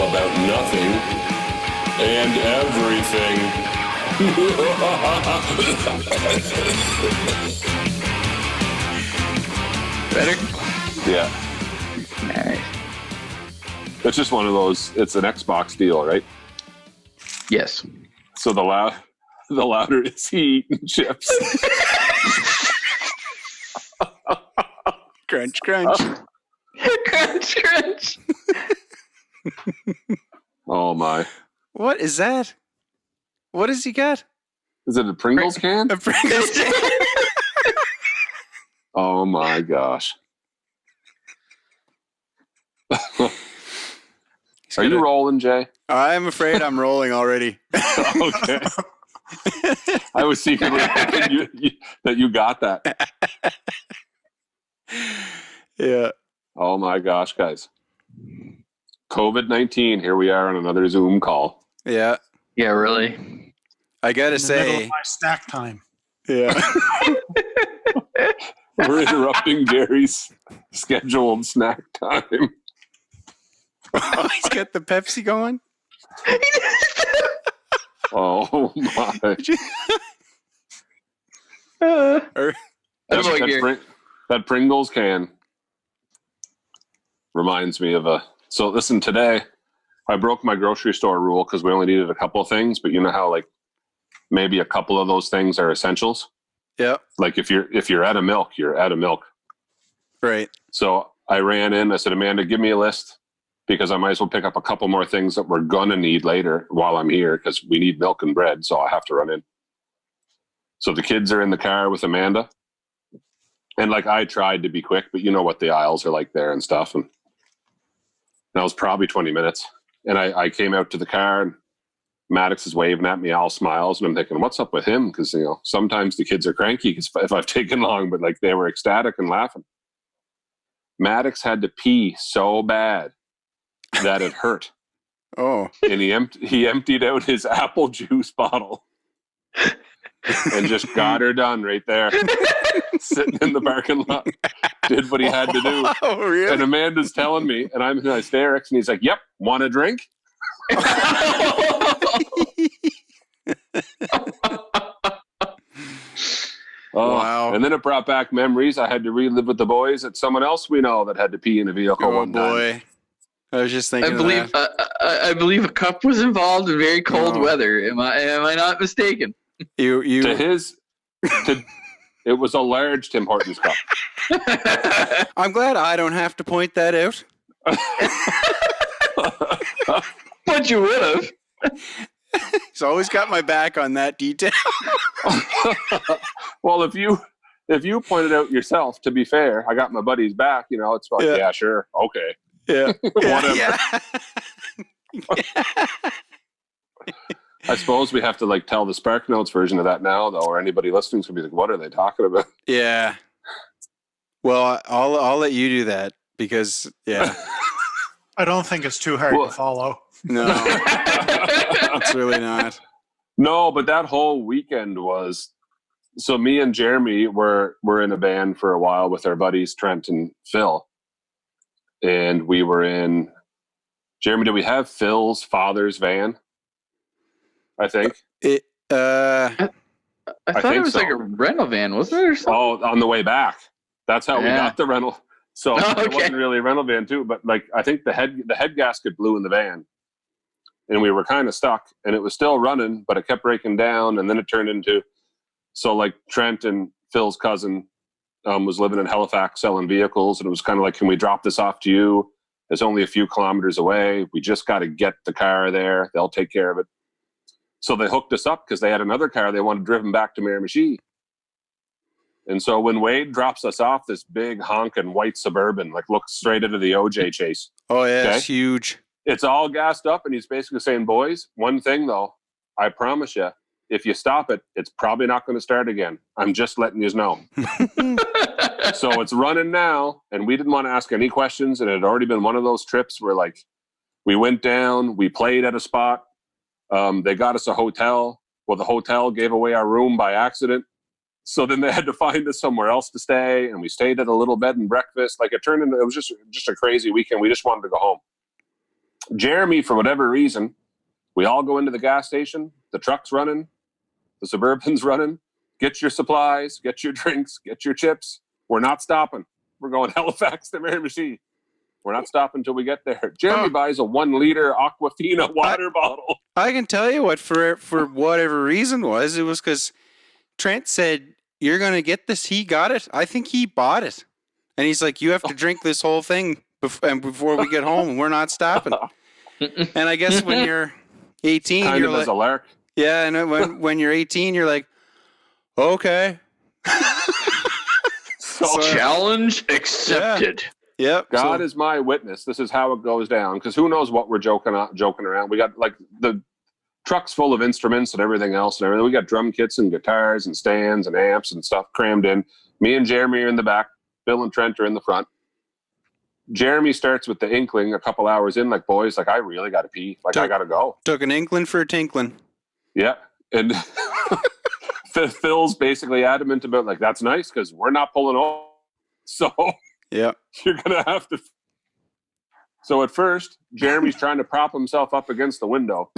about nothing and everything. Better? Yeah. Nice. It's just one of those, it's an Xbox deal, right? Yes. So the louder is he eating chips. Crunch, crunch. Crunch, crunch. Oh my. What is that? What has he got? Is it a Pringles can? A Pringles can? Oh my gosh. Are you rolling, Jay? I'm afraid I'm rolling already. Okay. I was secretly thinking that you got that. Yeah. Oh my gosh, guys. COVID-19, here we are on another Zoom call. Yeah. Yeah, really. I gotta In the middle say, of my snack time. yeah. We're interrupting Gary's scheduled snack time. Oh, he's got the Pepsi going. Oh my. That Pringles can reminds me of so listen, today I broke my grocery store rule because we only needed a couple of things, but you know how like maybe a couple of those things are essentials? Yeah. Like if you're out of milk, you're out of milk. Right. So I ran in, I said, Amanda, give me a list because I might as well pick up a couple more things that we're going to need later while I'm here because we need milk and bread. So I have to run in. So the kids are in the car with Amanda. And like I tried to be quick, but you know what the aisles are like there and stuff. And that was probably 20 minutes. And I came out to the car and Maddox is waving at me, all smiles. And I'm thinking, what's up with him? Because, you know, sometimes the kids are cranky if I've taken long, but like they were ecstatic and laughing. Maddox had to pee so bad that it hurt. Oh. And he emptied out his apple juice bottle and just got her done right there. Sitting in the parking lot. Did what he had to do. Oh, really? And Amanda's telling me, and I'm in hysterics, and he's like, yep, want a drink? Wow. And then it brought back memories. I had to relive with the boys at someone else we know that had to pee in a vehicle one time. I was just thinking I believe a cup was involved in very cold weather. Am I not mistaken? It was a large Tim Hortons cup. I'm glad I don't have to point that out. But you would have. He's always got my back on that detail. Well, if you pointed out yourself, to be fair, I got my buddy's back. You know, it's like, yeah sure, okay. Yeah. Whatever. Yeah. I suppose we have to like tell the Spark Notes version of that now, though, or anybody listening's gonna be like, "What are they talking about?" Yeah. Well, I'll let you do that because I don't think it's too hard to follow. No, it's really not. No, but that whole weekend was. So me and Jeremy were in a band for a while with our buddies Trent and Phil, and we were in. Jeremy, did we have Phil's father's van? I think. I thought it was like a rental van, wasn't it? Or something? Oh, on the way back. That's how we got the rental. So it wasn't really a rental van too, but like I think the head gasket blew in the van. And we were kind of stuck and it was still running, but it kept breaking down. And then it turned into, so like Trent and Phil's cousin was living in Halifax selling vehicles. And it was kind of like, can we drop this off to you? It's only a few kilometers away. We just got to get the car there. They'll take care of it. So they hooked us up because they had another car they wanted driven back to Miramichi. And so when Wade drops us off, this big honking white Suburban, like looks straight into the OJ chase. Oh yeah, it's huge. It's all gassed up, and he's basically saying, boys, one thing though, I promise you, if you stop it, it's probably not going to start again. I'm just letting you know. So it's running now, and we didn't want to ask any questions, and it had already been one of those trips where like we went down, we played at a spot, they got us a hotel. Well, the hotel gave away our room by accident. So then they had to find us somewhere else to stay, and we stayed at a little bed and breakfast. Like it was just a crazy weekend. We just wanted to go home. Jeremy, for whatever reason, we all go into the gas station. The truck's running. The Suburban's running. Get your supplies. Get your drinks. Get your chips. We're not stopping. We're going Halifax to Miramichi. We're not stopping until we get there. Jeremy buys a 1 liter Aquafina water bottle. I can tell you what, for whatever reason it was because Trent said, "You're going to get this." He got it. I think he bought it. And he's like, "You have to drink this whole thing before we get home. We're not stopping." And I guess when you're 18, kind you're of like, as a lark. yeah, and when you're 18, you're like, okay. So challenge accepted. Yeah. Yep. God is my witness. This is how it goes down. Because who knows what we're joking around. We got like the truck's full of instruments and everything else and everything. We got drum kits and guitars and stands and amps and stuff crammed in. Me and Jeremy are in the back. Bill and Trent are in the front. Jeremy starts with the inkling a couple hours in, like, boys, like, I really got to pee. Like, I got to go. Took an inkling for a tinkling. Yeah. And Phil's basically adamant about, like, that's nice because we're not pulling off. So yeah, you're going to have to. So at first, Jeremy's trying to prop himself up against the window.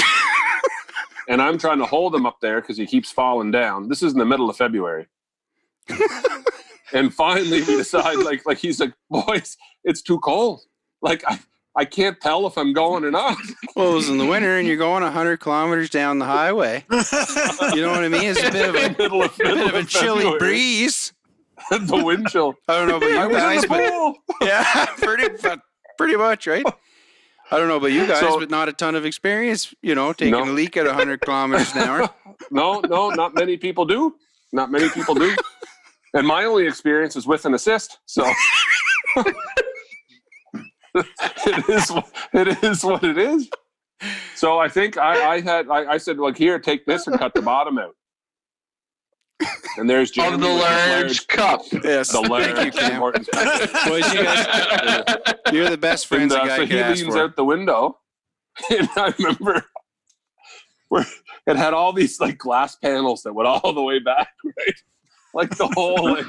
And I'm trying to hold him up there because he keeps falling down. This is in the middle of February. And finally we decide, like he's like, boys, it's too cold. Like, I can't tell if I'm going or not. Well, it was in the winter and you're going 100 kilometers down the highway. You know what I mean? It's a bit of a chilly breeze. The wind chill. I don't know about you guys, but yeah, pretty much, right? I don't know about you guys, but not a ton of experience, taking a leak at 100 kilometers an hour. No, not many people do. Not many people do. And my only experience is with an assist. So it is what it is. So I think I said, like, here, take this and cut the bottom out. And there's Jeremy of the large cup. Yes, the large. Thank you, Cam. Boys, you guys, you're the best friends a guy so could he ask leans for. out the window, and I remember where it had all these like glass panels that went all the way back, right? Like the whole. Like,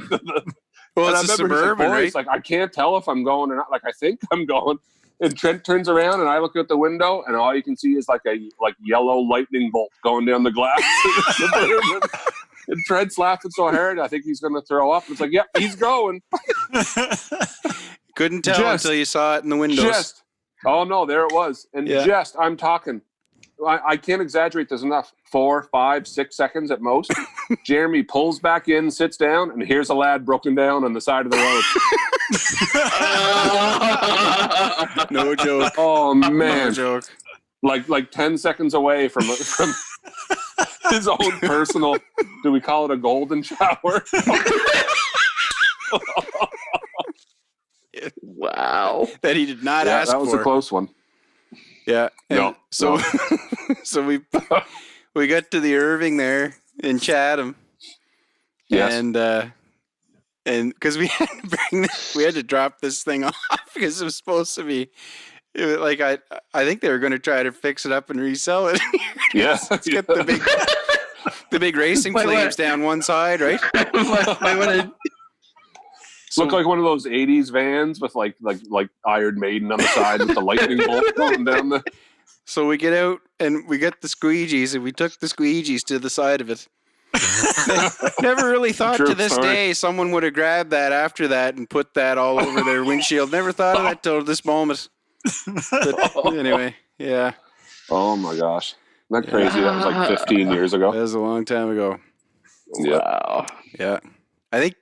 well, it's a Suburban, like, right? Like, I can't tell if I'm going or not. Like, I think I'm going. And Trent turns around, and I look out the window, and all you can see is like a yellow lightning bolt going down the glass. And Trent's laughing so hard, I think he's going to throw up. It's like, yep, he's going. Couldn't tell until you saw it in the windows. Oh, no, there it was. And I'm talking. I can't exaggerate this enough. 4, 5, 6 seconds at most. Jeremy pulls back in, sits down, and here's a lad broken down on the side of the road. No joke. Oh, man. No joke. Like 10 seconds away from his own personal, do we call it a golden shower? Wow. That he did not ask for. That was a close one. Yeah. No. So we got to the Irving there in Chatham. Yes. And because we had to drop this thing off because it was supposed to be. It was like I think they were going to try to fix it up and resell it. Yes. Let's get the big racing flames down one side, right? Look like one of those 80s vans with like Iron Maiden on the side with the lightning bolt going down the. So we get out and we get the squeegees and we took the squeegees to the side of it. Never really thought to this day someone would have grabbed that after that and put that all over their windshield. Never thought of that till this moment. But anyway, yeah. Oh my gosh. Isn't that crazy? That was like 15 years ago. That was a long time ago. Wow. Yeah. I think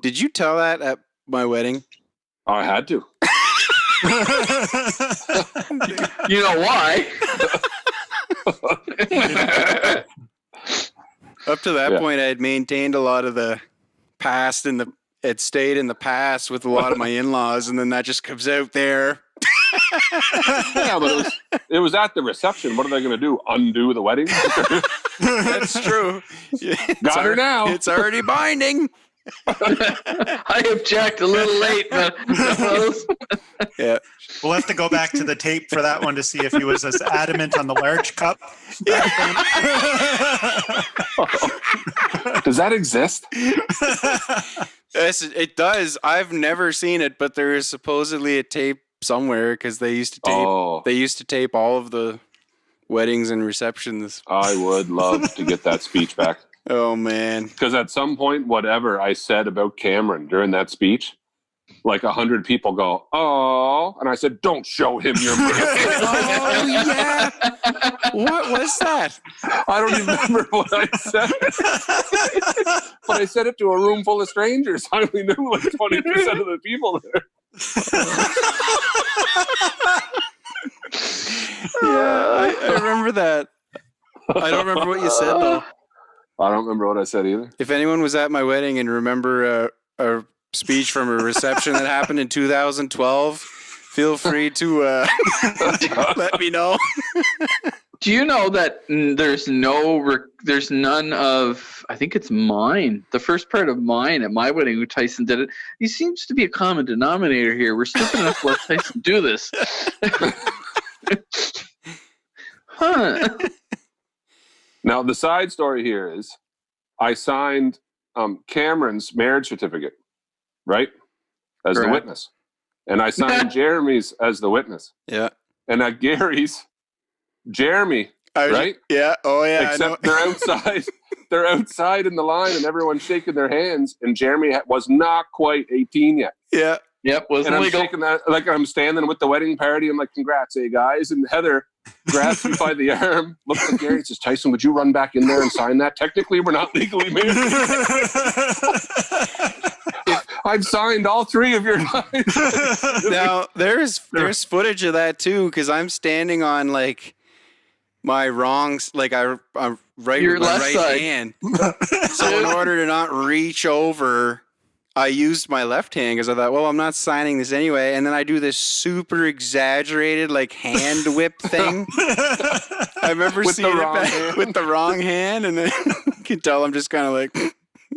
did you tell that at my wedding? Oh, I had to. You know why? Up to that point, I had maintained a lot of the past it stayed in the past with a lot of my in-laws, and then that just comes out there. Yeah, but it was at the reception. What are they going to do? Undo the wedding? That's true. Got her now. It's already binding. I object a little late, but yeah. We'll have to go back to the tape for that one to see if he was as adamant on the large cup. Does that exist? Yes, it does. I've never seen it, but there is supposedly a tape somewhere because they used to tape. They used to tape all of the weddings and receptions. I would love to get that speech back. Oh man! Because at some point, whatever I said about Cameron during that speech, like 100 people go, "Oh," and I said, "Don't show him your mirror." Oh yeah! What was that? I don't even remember what I said, but I said it to a room full of strangers. I only knew like 20% of the people there. Yeah, I remember that. I don't remember what you said though. I don't remember what I said either. If anyone was at my wedding and remember a speech from a reception that happened in 2012, feel free to let me know. Do you know that there's none of, I think it's mine, the first part of mine at my wedding when Tyson did it. He seems to be a common denominator here. We're stupid enough to let Tyson do this. Huh. Now, the side story here is I signed Cameron's marriage certificate, right? As the witness. And I signed Jeremy's as the witness. Yeah. And at Gary's, Jeremy, right? Yeah. Oh, yeah. Except they're outside. They're outside in the line and everyone's shaking their hands. And Jeremy was not quite 18 yet. Yeah. Yep. Wasn't and I'm legal. shaking that, like I'm standing with the wedding party. I'm like, congrats, hey guys. And Heather grabs me by the arm, looks at Gary and says, Tyson, would you run back in there and sign that? Technically, we're not legally married. I've signed all three of your guys. Now, there's footage of that too, because I'm standing on like my wrongs, like I'm right Your with my left right side. hand. So in order to not reach over, I used my left hand because I thought, well, I'm not signing this anyway. And then I do this super exaggerated like hand whip thing. I remember seeing it back with the wrong hand, and then you can tell I'm just kind of like,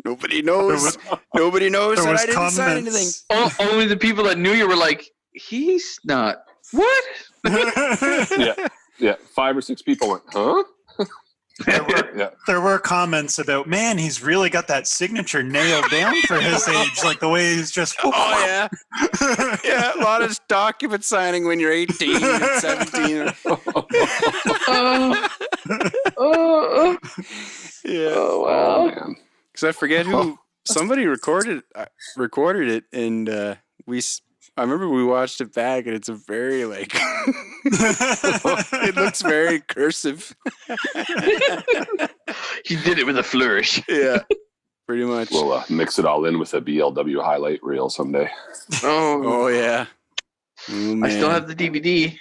nobody knows. Nobody knows that I didn't sign anything. Only the people that knew you were like, he's not. What? Yeah. 5 or 6 people went, huh? There were comments about, man, he's really got that signature nailed down for his age, like the way he's just. Oh yeah, yeah. A lot of document signing when you're 18 and 17. Yeah. Oh wow. Because I forget who somebody recorded it, and I remember we watched it back, and it's a very like it looks very cursive. He did it with a flourish. Yeah, pretty much. We'll mix it all in with a BLW highlight reel someday. Oh yeah. Oh, I still have the DVD.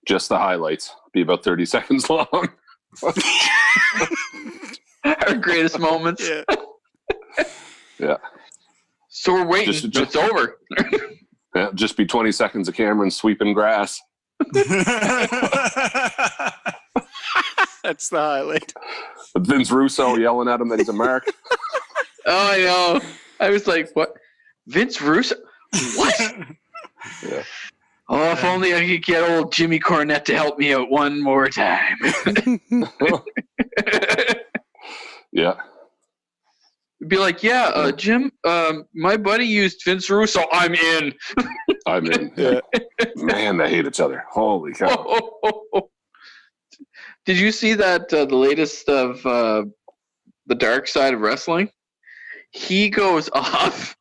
Just the highlights. Be about 30 seconds long. Our greatest moments. Yeah. Yeah. So we're waiting. It's over. Yeah, just be 20 seconds of Cameron sweeping grass. That's the highlight. Vince Russo yelling at him that he's a mark. Oh, I know. I was like, what? Vince Russo? What? Yeah. Oh, if only I could get old Jimmy Cornette to help me out one more time. Yeah. Be like, yeah, Jim, my buddy used Vince Russo. I'm in. I'm in. Yeah. Man, they hate each other. Holy cow. Did you see that the latest of the dark side of wrestling? He goes off.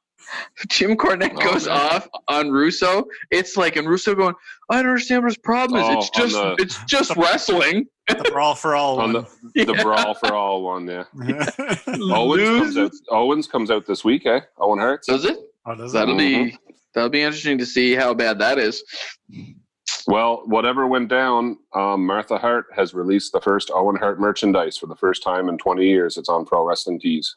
Jim Cornette goes off on Russo. It's like, and Russo going, I don't understand what his problem is. It's just wrestling. The Brawl for All one. The Brawl for All one, yeah. Owens comes out this week, eh? Owen Hart. Does it? Oh, does That'll be interesting to see how bad that is. Well, whatever went down, Martha Hart has released the first Owen Hart merchandise for the first time in 20 years. It's on Pro Wrestling Tees.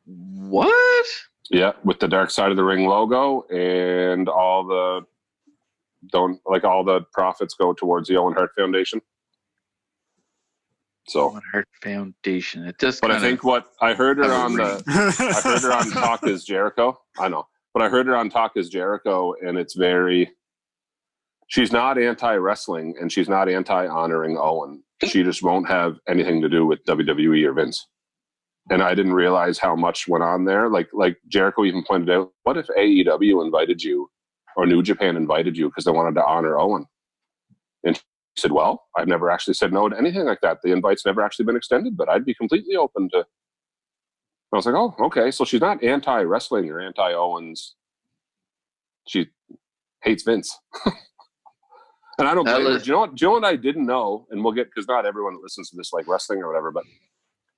What? Yeah, with the Dark Side of the Ring logo, and all the profits go towards the Owen Hart Foundation. So Owen Hart Foundation. It does. But I think what I heard her on I heard her on Talk Is Jericho. I know, but I heard her on Talk Is Jericho, and it's very. She's not anti-wrestling, and she's not anti-honoring Owen. She just won't have anything to do with WWE or Vince. And I didn't realize how much went on there. Like Jericho even pointed out, what if AEW invited you or New Japan invited you because they wanted to honor Owen. And he said, well, I've never actually said no to anything like that. The invite's never actually been extended, but I'd be completely open to. I was like, oh, okay. So she's not anti-wrestling or anti-Owens. She hates Vince. And I don't blame her. Do you know what I didn't know? And we'll get, because not everyone that listens to this like wrestling or whatever, but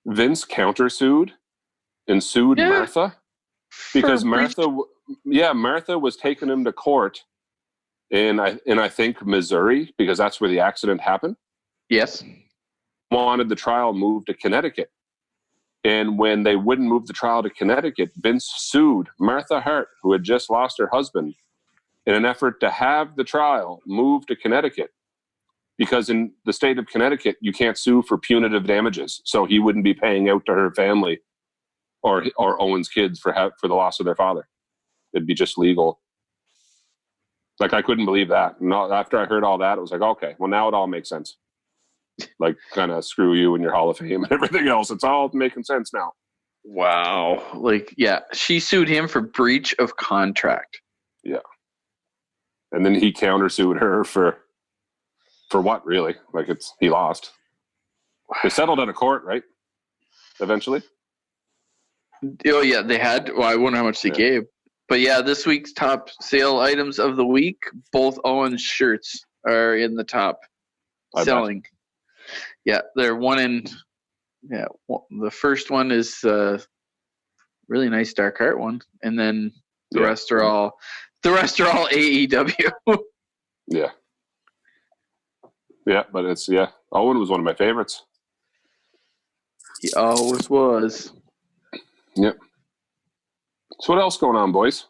Vince countersued and sued Martha because Martha was taking him to court in I think Missouri, because that's where the accident happened. Yes. Wanted the trial moved to Connecticut. And when they wouldn't move the trial to Connecticut, Vince sued Martha Hart, who had just lost her husband, in an effort to have the trial moved to Connecticut. Because in the state of Connecticut, you can't sue for punitive damages. So he wouldn't be paying out to her family or Owen's kids for the loss of their father. It'd be just legal. Like, I couldn't believe that. And after I heard all that, it was like, okay, well, now it all makes sense. Like, kind of screw you and your Hall of Fame and everything else. It's all making sense now. Wow. Like, yeah, she sued him for breach of contract. Yeah. And then he countersued her for what, really? Like, he lost. They settled out of court, right? Eventually. Oh yeah, they had. Well, I wonder how much they gave. But yeah, this week's top sale items of the week, both Owens shirts are in the top selling. Yeah, they're one in. Yeah, the first one is really nice dark art one, and then the rest are all AEW. Yeah. Yeah, but Owen was one of my favorites. He always was. Yep. So what else going on, boys?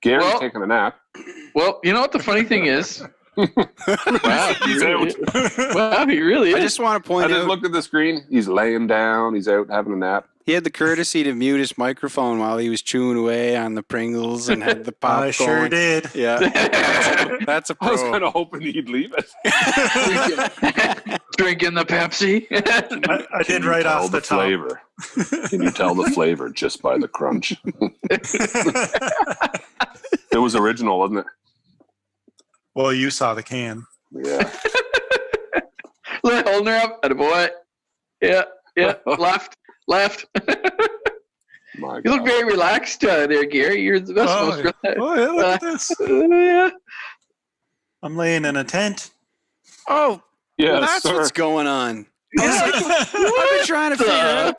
Gary's taking a nap. Well, you know what the funny thing is? Wow, he really is. I just want to point out. I just looked at the screen. He's laying down. He's out having a nap. He had the courtesy to mute his microphone while he was chewing away on the Pringles and had the pop I sure did. Yeah. That's a pro. I was kind of hoping he'd leave it. Drinking the Pepsi. I did right off the top. Flavor. Can you tell the flavor just by the crunch? It was original, wasn't it? Well, you saw the can. Yeah. Holding her up. Attaboy. Yeah. Left. My you God. look very relaxed there, Gary. You're the best. Oh, yeah, look at this. Yeah. I'm laying in a tent. Oh, yeah, that's what's going on. I've been trying to figure out.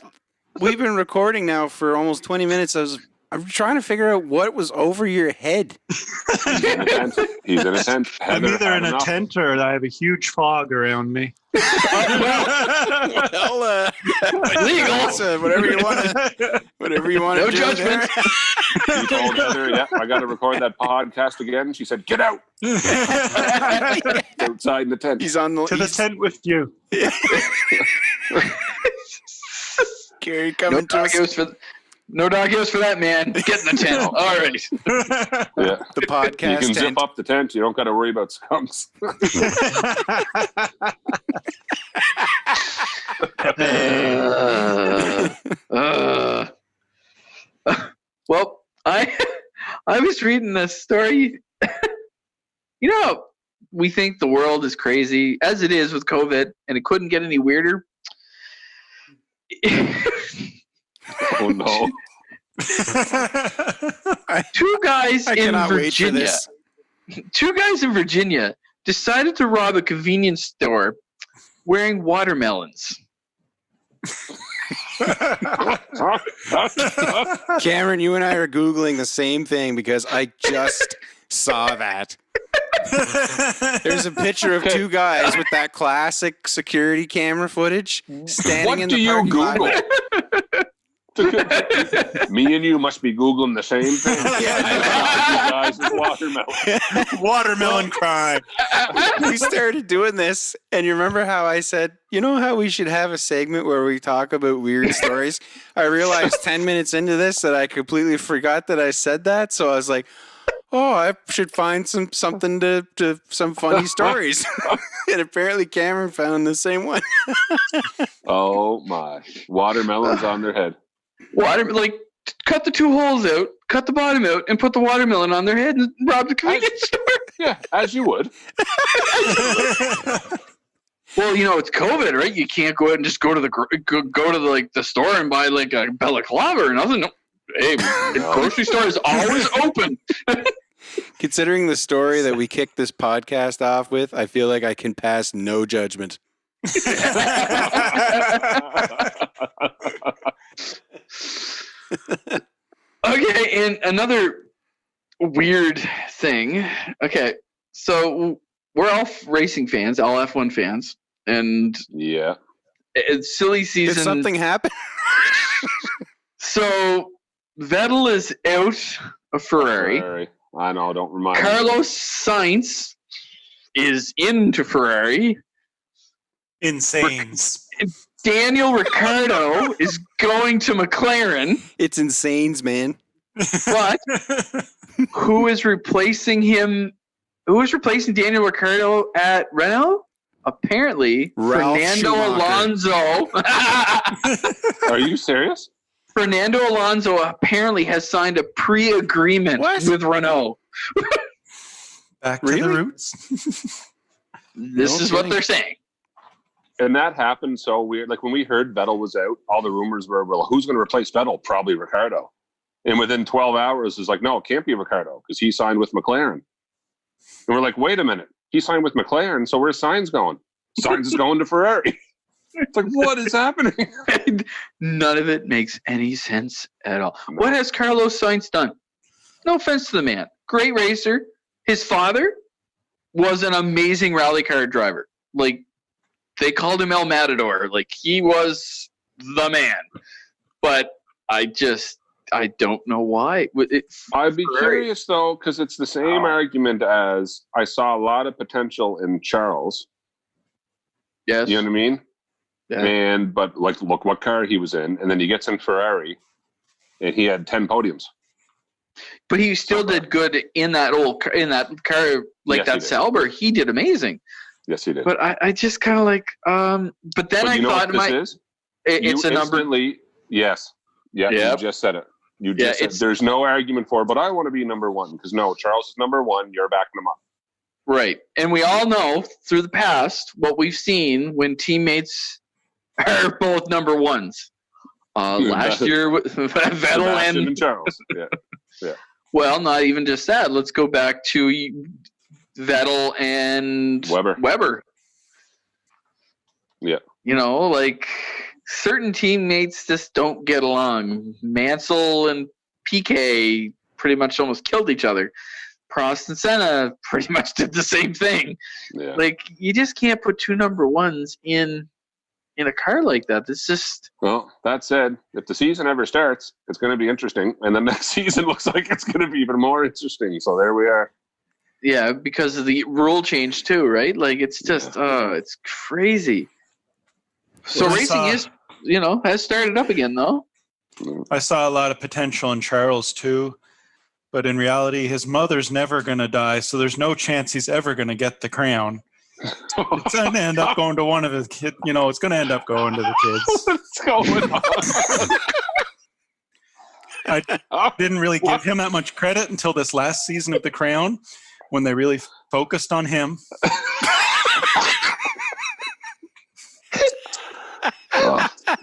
We've been recording now for almost 20 minutes. I'm trying to figure out what was over your head. He's in a tent. I'm either in a tent or I have a huge fog around me. Well, legal. Whatever you want to no do. Judgment. He told Heather, I got to record that podcast again. She said, get out. Outside in the tent. He's on the tent with you. Gary coming to us. No dog ears for that, man. Get in the tent. All right. Yeah. The podcast. You can zip up the tent. You don't got to worry about skunks. Well, I was reading this story. You know, we think the world is crazy, as it is with COVID, and it couldn't get any weirder. Oh, no. Two guys in Virginia decided to rob a convenience store wearing watermelons. Cameron, you and I are Googling the same thing because I just saw that. There's a picture of two guys with that classic security camera footage standing in the parking lot. What do you Google? Me and you must be Googling the same thing. Guys, watermelon. Watermelon crime. We started doing this, and you remember how I said, you know how we should have a segment where we talk about weird stories? I realized 10 minutes into this that I completely forgot that I said that, so I was like, oh, I should find some funny stories. And apparently Cameron found the same one. Oh, my. Watermelons on their head. cut the 2 holes out, cut the bottom out, and put the watermelon on their head and rob the convenience store. Yeah, as you would. Well, it's COVID, right? You can't go out and just go to the store and buy like a balaclava or nothing. No. Hey, the grocery store is always open. Considering the story that we kicked this podcast off with, I feel like I can pass no judgment. Okay, and another weird thing. Okay, so we're all racing fans, all F1 fans, and yeah, it's silly season. Did something happen? So Vettel is out of Ferrari. I know, don't remind me. Carlos Sainz is into Ferrari. Insane. Daniel Ricciardo is going to McLaren. It's insane, man. But who is replacing him? Who is replacing Daniel Ricciardo at Renault? Apparently, Ralph Fernando Schumacher. Alonso. Are you serious? Fernando Alonso apparently has signed a pre-agreement with Renault. Back to the roots. This is what they're saying. And that happened so weird. Like when we heard Vettel was out, all the rumors were, well, who's going to replace Vettel? Probably Ricciardo. And within 12 hours, it's like, no, it can't be Ricciardo because he signed with McLaren. And we're like, wait a minute. He signed with McLaren, so where's Sainz going? Sainz is going to Ferrari. It's like, what is happening? None of it makes any sense at all. No. What has Carlos Sainz done? No offense to the man. Great racer. His father was an amazing rally car driver. Like, they called him El Matador. Like, he was the man. But I don't know why. I'd be curious, though, because it's the same argument as I saw a lot of potential in Charles. Yes. You know what I mean? Yeah. But like, look what car he was in, and then he gets in Ferrari, and he had 10 podiums. But he still did good in that car, like that Sauber. He did amazing. Yes, he did. But I just kind of like, but then I thought, it's a number. Yes. Yeah. You just said it. You just said there's no argument for it, but I want to be number one because no, Charles is number one. You're backing him up. Right. And we all know through the past what we've seen when teammates are both number ones. Last year, Vettel and Charles. Yeah. Well, not even just that. Let's go back to Vettel and Weber. Yeah. Like certain teammates just don't get along. Mansell and Piquet pretty much almost killed each other. Prost and Senna pretty much did the same thing. Yeah. Like, you just can't put 2 number ones in a car like that. It's just... Well, that said, if the season ever starts, it's going to be interesting. And the next season looks like it's going to be even more interesting. So there we are. Yeah, because of the rule change too, right? Like, it's just, it's crazy. So racing has started up again, though. I saw a lot of potential in Charles, too. But in reality, his mother's never going to die, so there's no chance he's ever going to get the crown. It's going to end up going to one of his kids. It's going to end up going to the kids. What's going on? I didn't really give him that much credit until this last season of The Crown, when they really focused on him.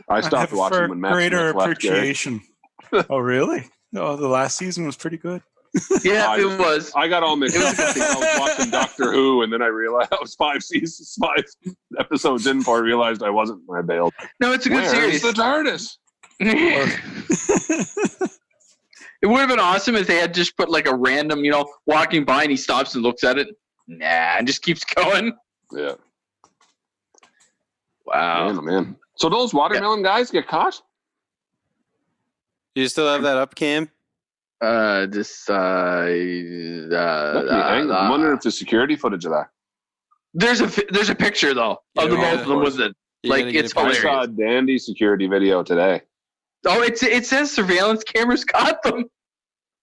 I stopped watching when Matt greater Smith left, appreciation. Oh, really? Oh, the last season was pretty good. Yeah, it was. I got all mixed up. I was watching Doctor Who, and then I realized I was 5 episodes in before I realized I wasn't. I bailed. No, it's a good series. Where's the TARDIS? It would have been awesome if they had just put like a random, walking by and he stops and looks at it. Nah, and just keeps going. Yeah. Wow. Man. So those watermelon guys get caught? You still have that up, Cam? I'm wondering if there's security footage of that. There's a picture though of the both of them with it. Like, it's hilarious. I saw a dandy security video today. Oh, it says surveillance cameras caught them.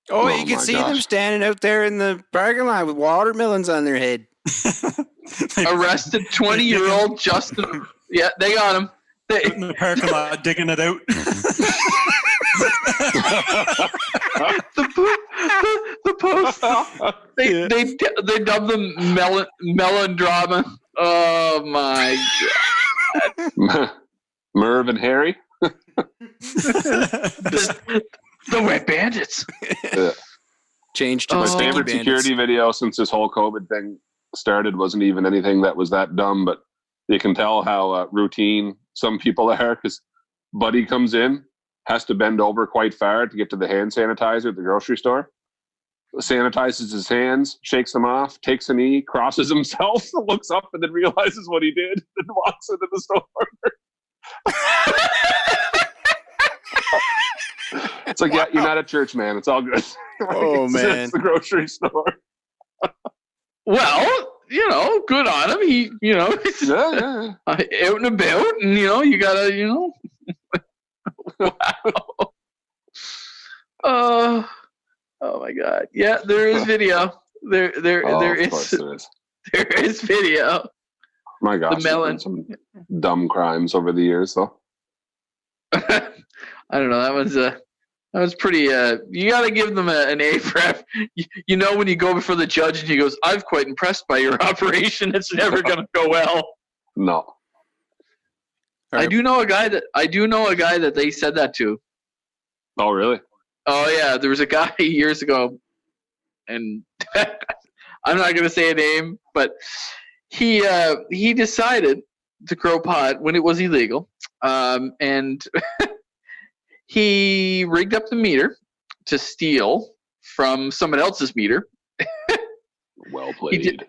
Oh, you can see them standing out there in the parking lot with watermelons on their head. Arrested 20-year-old Justin. Yeah, they got him. in the parking lot digging it out. the post. They dubbed them Melondrama. Oh my god. Merv and Harry. The Wet Bandits. Changed to My Sticky favorite Bandits. security video since this whole COVID thing started wasn't even anything that was that dumb, but you can tell how routine some people are because Buddy comes in, has to bend over quite far to get to the hand sanitizer at the grocery store. Sanitizes his hands, shakes them off, takes a knee, crosses himself, looks up, and then realizes what he did and walks into the store. It's like, yeah, you're not at church, man. It's all good. Oh, man. It's the grocery store. Well, good on him. He, he's Yeah. out and about, and you gotta, wow. Oh my God. Yeah, there is video. There is video. My gosh, The melon. there's been some dumb crimes over the years, though. I don't know. That was pretty. You got to give them an A for effort. When you go before the judge and he goes, "I'm quite impressed by your operation. It's never going to go well." No. I do know a guy that they said that to. Oh, really? Oh yeah, there was a guy years ago, and I'm not going to say a name, but he decided to grow pot when it was illegal, and he rigged up the meter to steal from someone else's meter. Well played.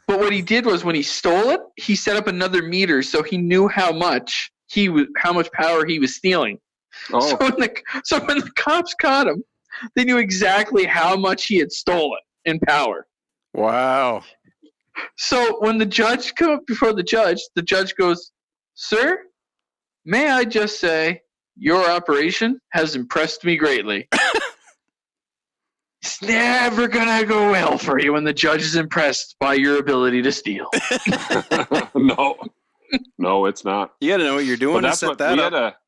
But what he did was when he stole it, he set up another meter so he knew how much power he was stealing. Oh. So when the cops caught him, they knew exactly how much he had stolen in power. Wow. So when the judge came up before the judge goes, "Sir, may I just say your operation has impressed me greatly." It's never gonna go well for you when the judge is impressed by your ability to steal. No, it's not. You got to know what you're doing to set that up.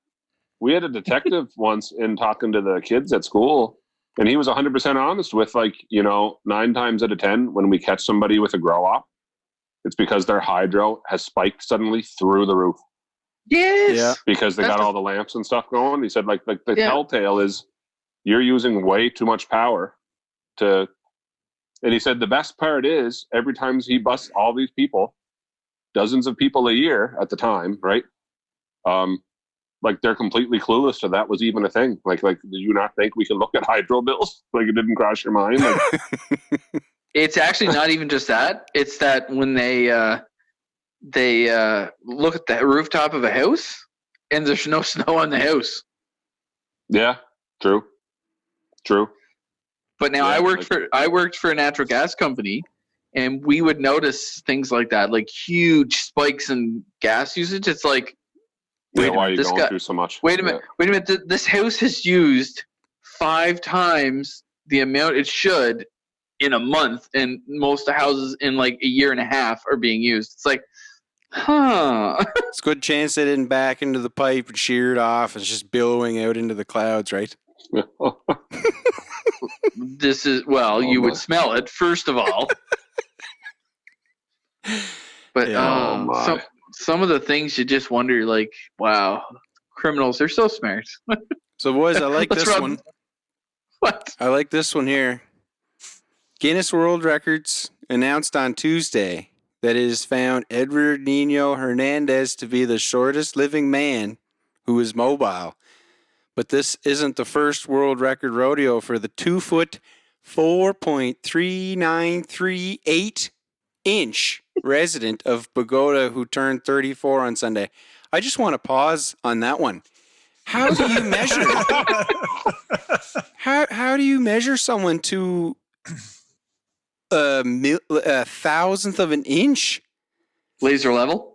We had a detective once in talking to the kids at school, and he was 100% honest with 9 times out of 10 when we catch somebody with a grow op, it's because their hydro has spiked suddenly through the roof. Yes. Yeah. Because they got all the lamps and stuff going. He said the telltale is you're using way too much power and he said the best part is every time he busts all these people, dozens of people a year at the time, right? They're completely clueless to that was even a thing. Did you not think we could look at hydro bills? It didn't cross your mind? It's actually not even just that. It's that when they look at the rooftop of a house and there's no snow on the house. Yeah, true. But now Yeah, I worked for a natural gas company, and we would notice things like that, like huge spikes in gas usage. It's like, why are you going through so much? Wait a minute. This house has used 5 times the amount it should in a month, and most of the houses in a year and a half are being used. It's like, huh. It's a good chance they didn't back into the pipe and shear it off. It's just billowing out into the clouds, right? This is, you would smell it, first of all. But some of the things you just wonder, wow, criminals, they're so smart. So, boys, I like this one. What? I like this one here. Guinness World Records announced on Tuesday that it has found Edward Nino Hernandez to be the shortest living man who is mobile. But this isn't the first world record rodeo for the 2-foot, 4.3938-inch resident of Bogota who turned 34 on Sunday. I just want to pause on that one. How do you measure? How do you measure someone to a thousandth of an inch? Laser level?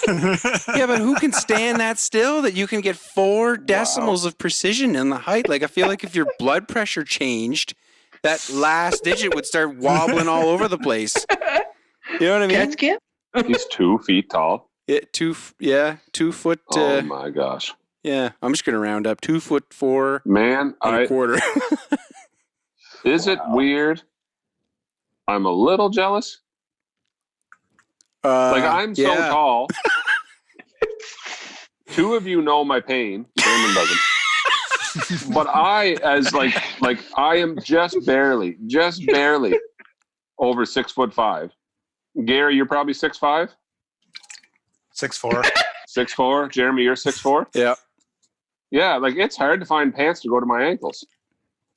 Yeah, but who can stand that still that you can get 4 decimals of precision in the height? I feel like if your blood pressure changed, that last digit would start wobbling all over the place. You know what I mean? Cat scan? He's 2 feet tall. 2 foot. Oh my gosh. Yeah, I'm just gonna round up 2'4". Man, and a quarter. Is it weird? I'm a little jealous. I'm so tall. 2 of you know my pain. Brandon doesn't. But I am just barely over 6'5". Gary, you're probably 6'5". 6'4". 6'4". Jeremy, you're 6'4". Yeah. Yeah, it's hard to find pants to go to my ankles.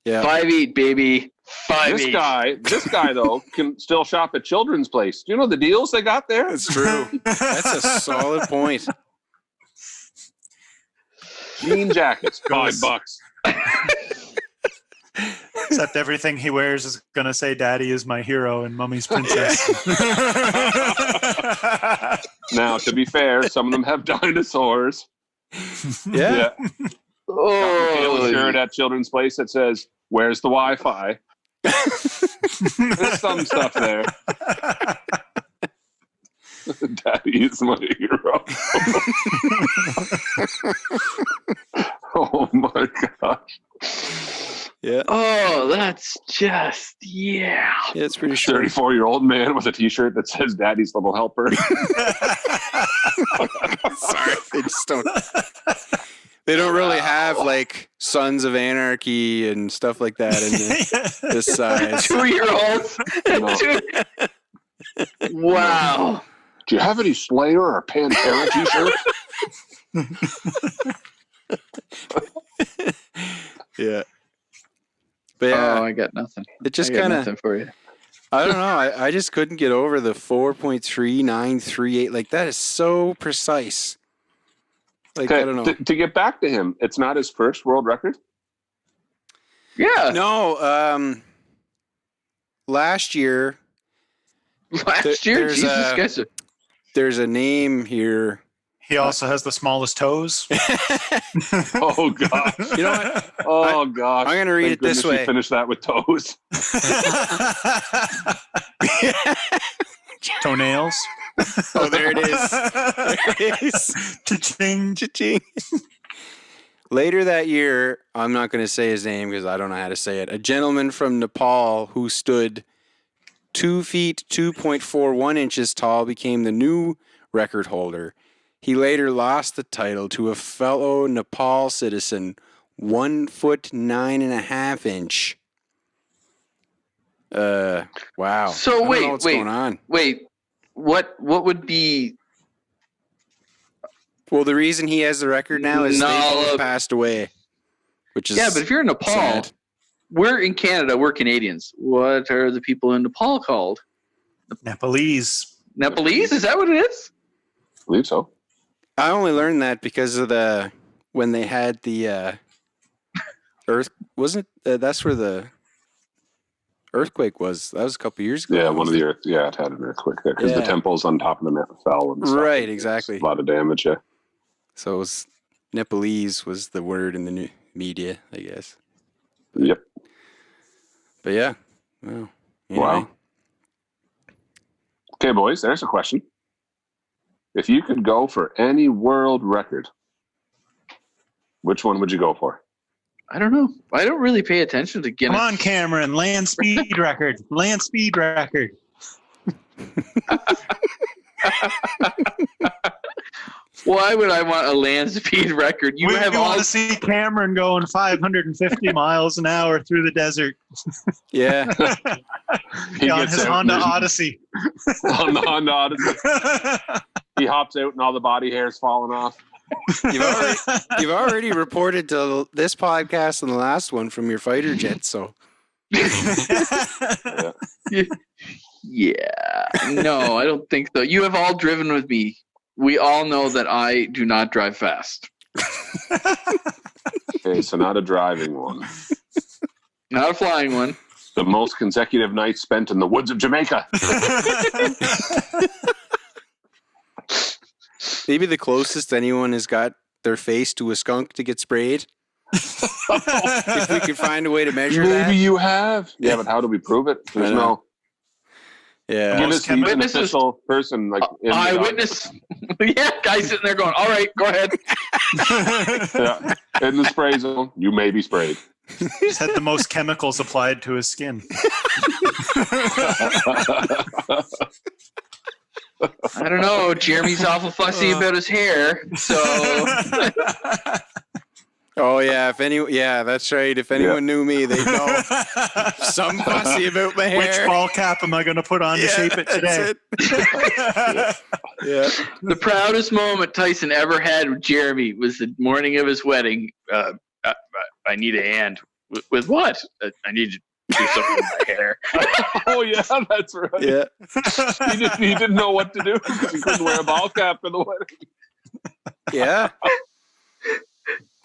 Yeah. 5'8", baby. 5'8". This guy though can still shop at Children's Place. Do you know the deals they got there? That's true. That's a solid point. Jean jackets, $5. Except everything he wears is gonna say "Daddy is my hero" and "Mummy's princess." Now, to be fair, some of them have dinosaurs. Yeah. Oh, shirt at Children's Place that says, "Where's the Wi-Fi?" There's some stuff there. Daddy is my hero. Oh my gosh. Yeah. Oh, that's just Yeah, it's pretty sure. 34-year-old man with a T-shirt that says "Daddy's little helper." Sorry, they just don't. They don't really have Sons of Anarchy and stuff like that in this size. 2-year-olds. Wow. Do you have any Slayer or Pantera T-shirts? Yeah. But yeah, I got nothing. It just kind of for you. I don't know. I just couldn't get over the 4.3938. That is so precise. I don't know. To get back to him, it's not his first world record? Yeah. No. Last year. Jesus Christ. There's a name here. He also has the smallest toes. Oh gosh. You know what? Oh gosh. I'm going to read it this way. Finish that with toes. Toenails. Oh, there it is. There it is. Cha-ching. Cha-ching. Later that year, I'm not going to say his name because I don't know how to say it. A gentleman from Nepal who stood 2 feet 2.41 inches tall became the new record holder. He later lost the title to a fellow Nepal citizen, 1 foot 9.5 inch. Wow. So what's going on? Wait, what would be? Well, the reason he has the record now is they both passed away. Which is but if you're in Nepal, sad. We're in Canada, we're Canadians. What are the people in Nepal called? Nepalese. Nepalese? Is that what it is? I believe so. I only learned that because of when they had the earth. Wasn't that's where the earthquake was? That was a couple years ago. Yeah, one of the earth. Yeah, it had an earthquake there because the temples on top of the mountain fell and stuff. Right, exactly. A lot of damage. Yeah. So it was Nepalese was the word in the media, I guess. Yep. But yeah. Well, anyway. Wow. Okay, boys. There's a question. If you could go for any world record, which one would you go for? I don't know. I don't really pay attention to Guinness. Come on, Cameron. Land speed record. Land speed record. Why would I want a land speed record? We want to see Cameron going 550 miles an hour through the desert. Yeah. On his Honda Odyssey. On the Honda Odyssey. He hops out and all the body hair's falling off. You've already reported to this podcast and the last one from your fighter jet, so. Yeah. No, I don't think so. You have all driven with me. We all know that I do not drive fast. Okay, so not a driving one. Not a flying one. The most consecutive nights spent in the woods of Jamaica. Maybe the closest anyone has got their face to a skunk to get sprayed. If we could find a way to measure that. Maybe you have. Yeah, but how do we prove it? There's no. Yeah. Guinness needs an Witnesses- official person like in the eyewitness. Yeah, guy sitting there going, all right, go ahead. yeah, in the spray zone. You may be sprayed. He's had the most chemicals applied to his skin. I don't know. Jeremy's awful fussy about his hair. So, Oh yeah, that's right. If anyone knew me, they'd know some fussy about my hair. Which ball cap am I going to put on to shape it today? Yeah. the proudest moment Tyson ever had with Jeremy was the morning of his wedding. I need a hand. With what? I need to do something with my hair. Oh yeah, that's right. Yeah. He didn't know what to do because he couldn't wear a ball cap for the wedding. Yeah.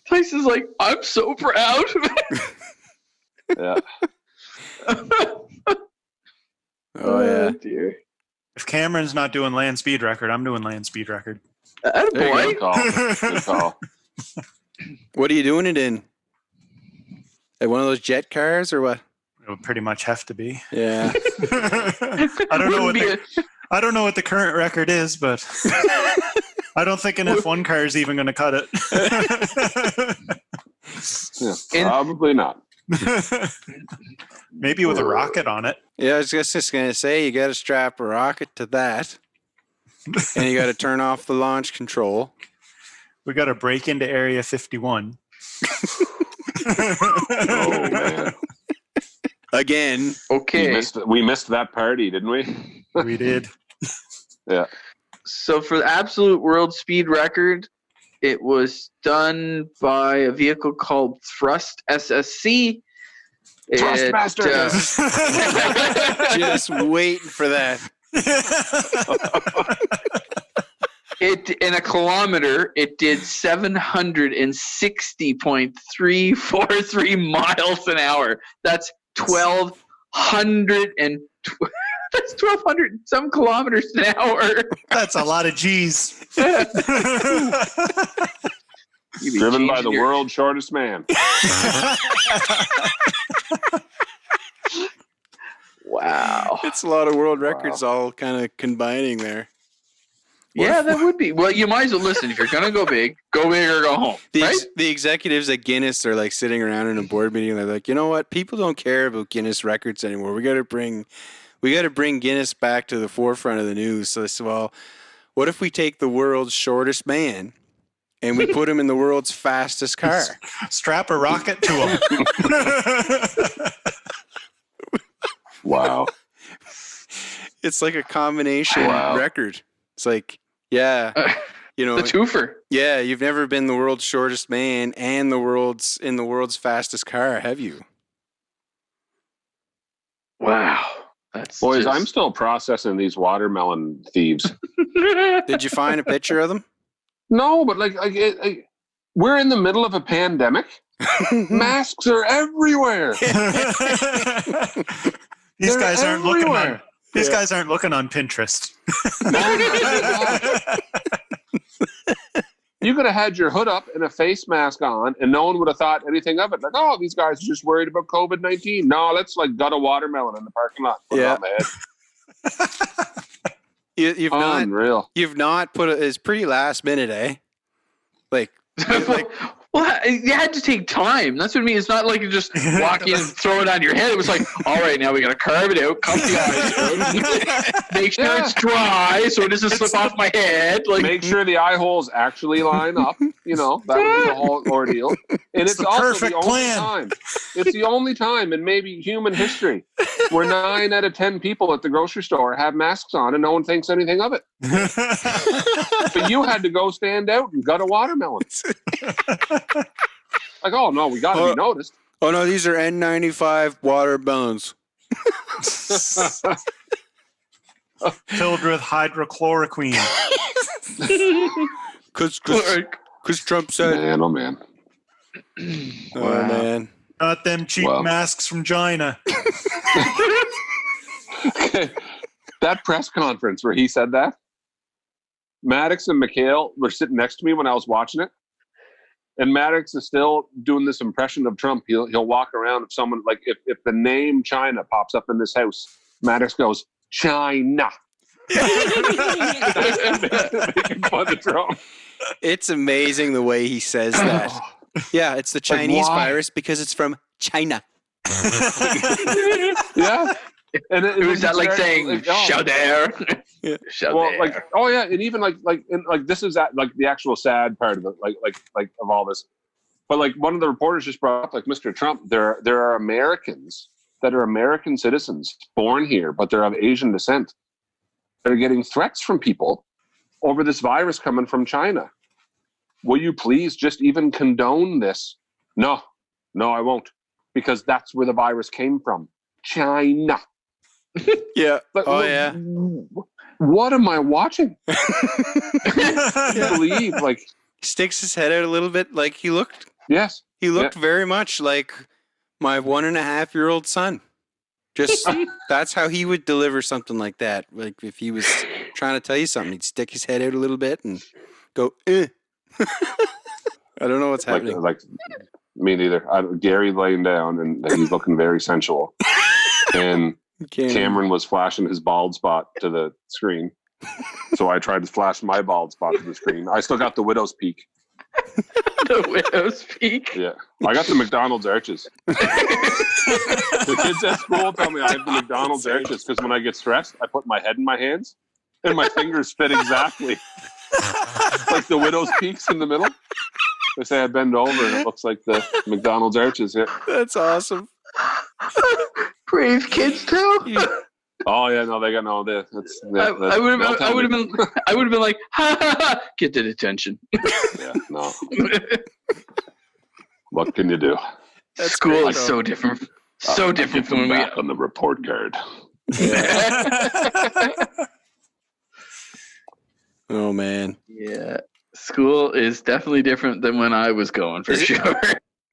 Tyson's like, I'm so proud. Yeah. Oh yeah. Dear. If Cameron's not doing land speed record, I'm doing land speed record. Attaboy. Good call. Good call. What are you doing it in? Like one of those jet cars or what? It would pretty much have to be. Yeah. I don't know what the current record is, but I don't think an F1 car is even going to cut it. Yeah, probably not. Maybe with a rocket on it. Yeah, I was just gonna say you got to strap a rocket to that, and you got to turn off the launch control. We got to break into Area 51. Oh man. Again. Okay. We missed that party, didn't we? We did. Yeah. So for the absolute world speed record, it was done by a vehicle called Thrust SSC. Thrustmaster. Just waiting for that. It in a kilometer, it did 760.343 miles an hour. That's 1,200 and that's 1,200 some kilometers an hour. That's a lot of G's. Driven by the world's shortest man. Wow. It's a lot of world records all kind of combining there. Yeah, that would be. Well, you might as well listen. If you're gonna go big or go home. Right? The executives at Guinness are like sitting around in a board meeting. They're like, you know what? People don't care about Guinness records anymore. We got to bring Guinness back to the forefront of the news. So they said, well, what if we take the world's shortest man and we put him in the world's fastest car? Strap a rocket to him. Wow. It's like a combination record. It's like, yeah, you know, the twofer. Yeah, you've never been the world's shortest man and the world's fastest car, have you? Wow. That's Boys, I'm still processing these watermelon thieves. Did you find a picture of them? No, but we're in the middle of a pandemic. Masks are everywhere. These guys aren't everywhere. guys aren't looking on Pinterest. You could have had your hood up and a face mask on, and no one would have thought anything of it. Like, oh, these guys are just worried about COVID-19. No, let's gut a watermelon in the parking lot. Put it on the head. You've not put it. It's pretty last minute, eh? Like well, you had to take time. That's what I mean. It's not like you just walk in and throw it on your head. It was like, all right, now we got to carve it out, cup the eyes out, make sure it's dry so it doesn't slip off my head. Like, make sure the eye holes actually line up. You know, that would be the whole ordeal. And it's the also perfect the only plan. time. It's the only time in maybe human history where 9 out of 10 people at the grocery store have masks on and no one thinks anything of it. But you had to go stand out and gut a watermelon. Like, oh no, we got to be noticed. Oh no, these are N95 watermelons. Filled with hydrochloroquine. Cause Trump said, Man, oh man. oh man. Not them cheap masks from China. That press conference where he said that, Maddox and McHale were sitting next to me when I was watching it. And Maddox is still doing this impression of Trump. He'll walk around if someone, like, if the name China pops up in this house, Maddox goes, China. Making fun of Trump. It's amazing the way he says that. Yeah, it's the Chinese virus because it's from China. Yeah. And it was that like saying "Shao there"? Yeah. Well, like and even like this is that like the actual sad part of it, like of all this. But like one of the reporters just brought up, like Mr. Trump, there are Americans that are American citizens born here, but they're of Asian descent, that are getting threats from people over this virus coming from China. Will you please just even condone this? No, I won't, because that's where the virus came from, China. Yeah. But, yeah. What am I watching? I believe like sticks his head out a little bit, like he looked. Yes. He looked very much like my 1.5-year-old son. Just that's how he would deliver something like that. Like if he was trying to tell you something, he'd stick his head out a little bit and go, I don't know what's happening. Like me neither. Gary laying down and he's looking very sensual. And Cameron was flashing his bald spot to the screen. So I tried to flash my bald spot to the screen. I still got the widow's peak. The widow's peak? Yeah. I got the McDonald's arches. The kids at school tell me I have the McDonald's arches because when I get stressed, I put my head in my hands and my fingers fit exactly like the widow's peaks in the middle. They say I bend over and it looks like the McDonald's arches. Yeah. That's awesome. Brave kids too. Oh yeah, no, they got no. I would have been like, ha ha ha, get the detention. Yeah, no. What can you do? School is so different, different from when we on the report card. Oh man. Yeah, school is definitely different than when I was going for sure.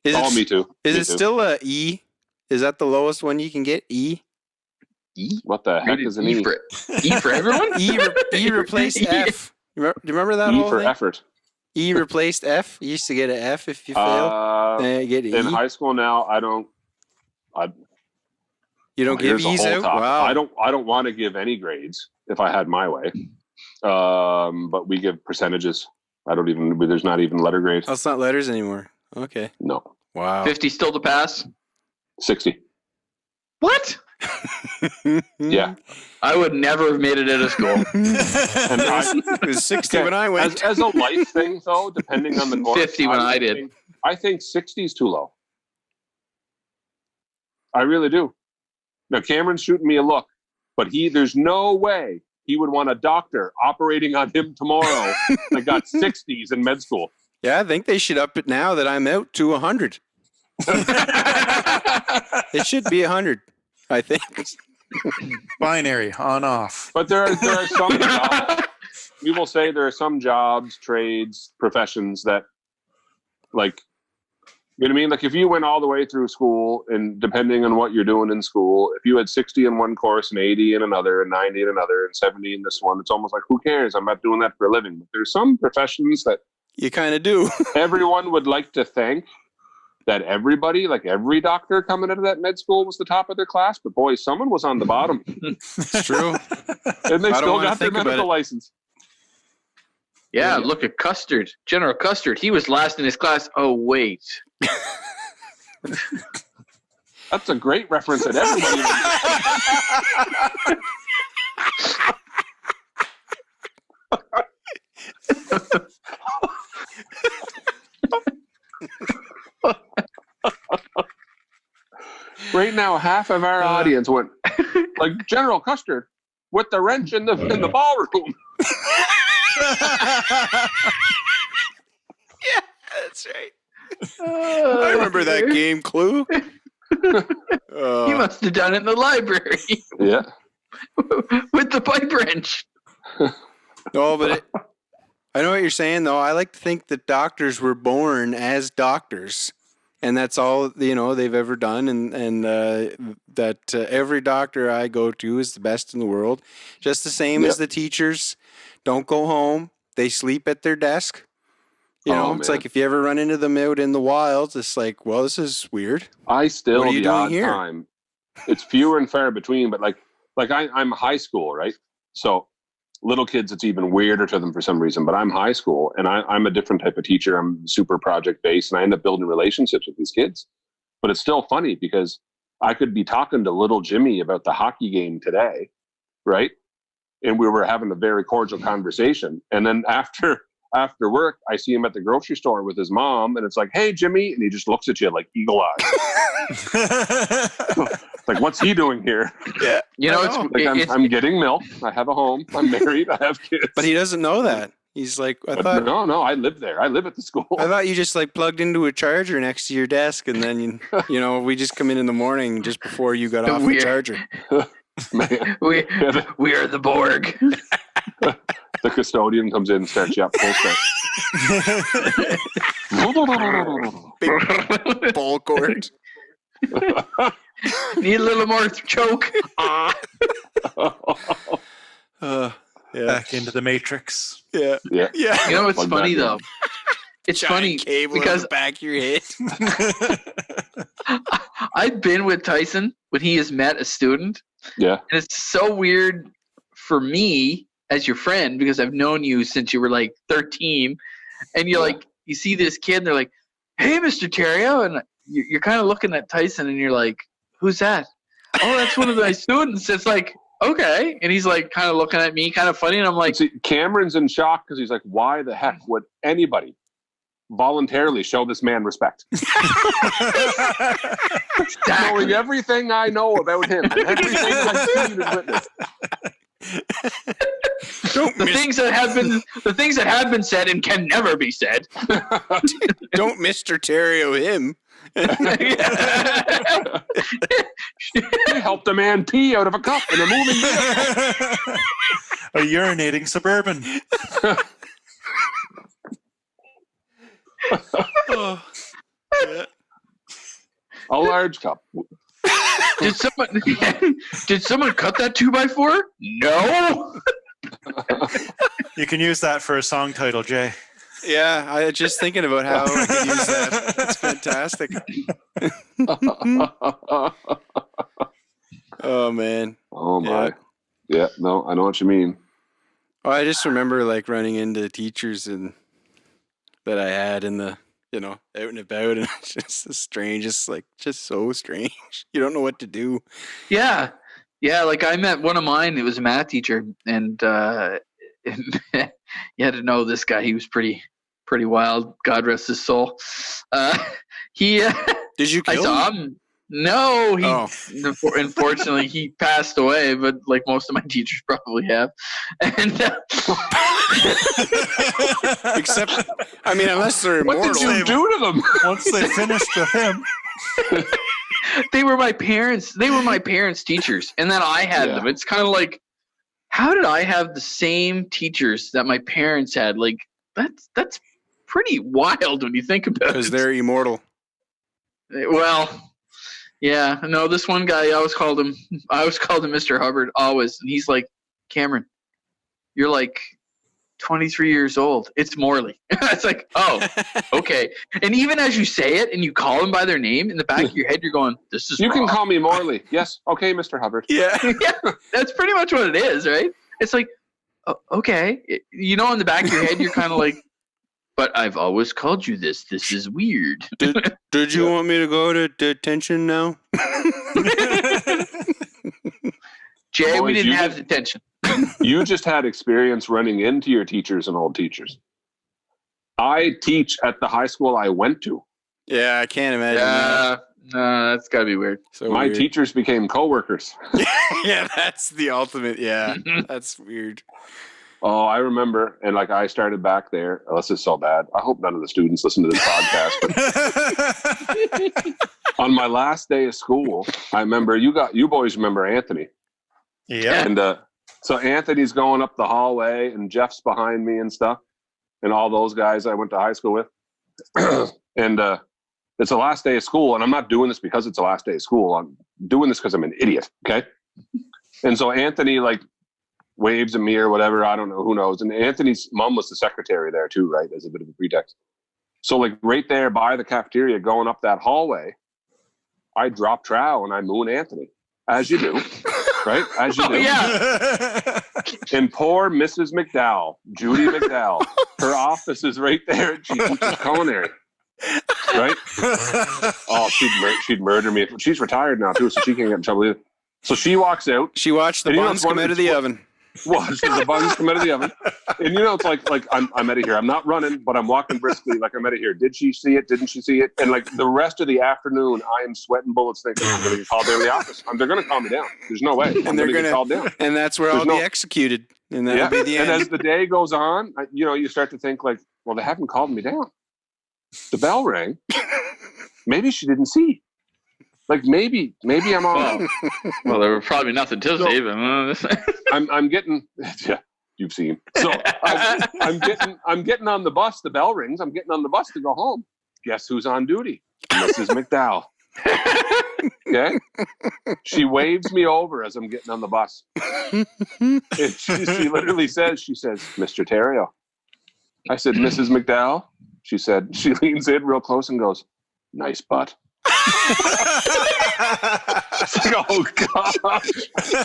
Me too. Is it still a E? Is that the lowest one you can get? E? What the heck is an E? E for everyone? E replaced F. Do you remember that E whole for thing? effort. E replaced F. You used to get an F if you failed. You get an in E. high school now, I don't. You don't give E's out? Wow. I don't want to give any grades if I had my way. But we give percentages. There's not even letter grades. Oh, it's not letters anymore. Okay. No. Wow. 50 still to pass? 60. What? Yeah. I would never have made it out of school. It was 60 when I went. As a life thing, though, depending on the course. 50 when I did. I think 60 is too low. I really do. Now, Cameron's shooting me a look, but there's no way he would want a doctor operating on him tomorrow that got 60s in med school. Yeah, I think they should up it now that I'm out to 100. It should be 100, I think. Binary, on, off. But there are some jobs, we will say there are some jobs, trades, professions that, like, you know what I mean? Like, if you went all the way through school, and depending on what you're doing in school, if you had 60 in one course and 80 in another and 90 in another and 70 in this one, it's almost like, who cares? I'm not doing that for a living. But there's some professions that you kind of do. Everyone would like to think that everybody, like every doctor coming out of that med school was the top of their class, but boy, someone was on the bottom. It's true. And they still got their medical license. Yeah, look at Custard. General Custard. He was last in his class. Oh, wait. That's a great reference that everybody Right now, half of our audience went like General Custard with the wrench in the ballroom. Yeah, that's right. I remember that game, Clue. He must have done it in the library. Yeah. With the pipe wrench. No, but I know what you're saying, though. I like to think that doctors were born as doctors. And that's all, they've ever done. And that every doctor I go to is the best in the world. Just the same as the teachers don't go home. They sleep at their desk. It's like if you ever run into them out in the wilds, it's like, well, this is weird. I still, what are you the doing odd here? Time. It's fewer and far between, but like like I'm high school, right? So little kids, it's even weirder to them for some reason, but I'm high school and I'm a different type of teacher. I'm super project based and I end up building relationships with these kids. But it's still funny because I could be talking to little Jimmy about the hockey game today, right? And we were having a very cordial conversation. And then after work, I see him at the grocery store with his mom and it's like, hey, Jimmy. And he just looks at you like eagle eyes. Like, what's he doing here? Yeah. You know, I'm getting milk. I have a home. I'm married. I have kids. But he doesn't know that. He's like, No, I live there. I live at the school. I thought you just like plugged into a charger next to your desk and then, we just come in the morning just before you got off the charger. Man. we are the Bourque. The custodian comes in and starts you up full step. Big ball cord. Need a little more choke. Yeah. Back into the Matrix. Yeah. Yeah. Yeah. You know what's Plug funny back in. though? It's Giant funny cable because on the back of your head. I've been with Tyson when he has met a student. Yeah. And it's so weird for me as your friend because I've known you since you were like 13. And you're like, you see this kid and they're like, hey, Mr. Theriault. And you're kind of looking at Tyson and you're like, who's that? Oh, that's one of my students. It's like, okay. And he's like kind of looking at me, kind of funny. And I'm like, see, Cameron's in shock because he's like, why the heck would anybody voluntarily show this man respect? Knowing everything I know about him and everything I've seen and witnessed. the things that have been said and can never be said. Don't Mr. Theriault him. He helped a man pee out of a cup in a moving vehicle. A urinating Suburban. Oh, yeah. A large cup. Did someone cut that 2x4? No. You can use that for a song title, Jay. Yeah, I was just thinking about how I could use that. It's fantastic. Oh, man. Oh, my. Yeah, no, I know what you mean. Oh, I just remember like running into teachers and that I had in the, out and about, and it's just the strangest, like just so strange. You don't know what to do. Yeah. Like I met one of mine. It was a math teacher, and you had to know this guy. He was pretty wild. God rest his soul. Did you kill him? No, unfortunately he passed away, but like most of my teachers probably have. And except, unless they're immortal. What did you do to them? Once they finished with him. They were my parents' teachers, and then I had them. It's kind of like, how did I have the same teachers that my parents had? Like that's pretty wild when you think about it. Because they're immortal. Well, yeah. No, this one guy, I always called him Mr. Hubbard, always. And he's like, Cameron, you're like 23 years old. It's Morley. It's like, oh, okay. And even as you say it and you call them by their name, in the back of your head, you're going, this is You wrong. can call me Morley. Yes. Okay, Mr. Hubbard. Yeah. Yeah, that's pretty much what it is, right? It's like, okay. In the back of your head, you're kind of like, but I've always called you this. This is weird. Did you want me to go to detention now? Jay, Boys, we didn't have detention. You just had experience running into your teachers and old teachers. I teach at the high school I went to. Yeah, I can't imagine that. No, that's got to be weird. So My weird. teachers became coworkers. Yeah, that's the ultimate. Yeah, that's weird. Oh, I remember. And I started back there. Oh, this is so bad. I hope none of the students listen to this podcast. But on my last day of school, I remember you boys remember Anthony. Yeah. And so Anthony's going up the hallway and Jeff's behind me and stuff. And all those guys I went to high school with. And it's the last day of school. And I'm not doing this because it's the last day of school. I'm doing this because I'm an idiot. Okay. And so Anthony waves at me or whatever. I don't know. Who knows? And Anthony's mom was the secretary there too, right? As a bit of a pretext. So right there by the cafeteria going up that hallway, I drop trowel and I moon Anthony. As you do. right? As you do. Yeah. And poor Mrs. McDowell, Judy McDowell, her office is right there. She teaches culinary, right? Oh, she'd murder me. She's retired now too, so she can't get in trouble either. So she walks out. She watched the buns come out of the oven. Watched the buns come out of the oven. And it's like I'm out of here. I'm not running, but I'm walking briskly like I'm out of here. Did she see it? Didn't she see it? And like the rest of the afternoon, I am sweating bullets thinking I'm going to get called down to the office. They're going to calm me down. There's no way. And they're going to get called down. And that's where I'll be executed. And that'll be the end. And as the day goes on, you start to think like, well, they haven't called me down. The bell rang. Maybe she didn't see. Like maybe I'm on. Well, there were probably nothing to see, but I'm getting. Yeah, you've seen. So I'm getting on the bus. The bell rings. I'm getting on the bus to go home. Guess who's on duty? Mrs. McDowell. Okay. She waves me over as I'm getting on the bus. And she literally says, Mr. Theriault. I said, Mrs. McDowell. She said, she leans in real close and goes, nice butt. It's like, oh gosh,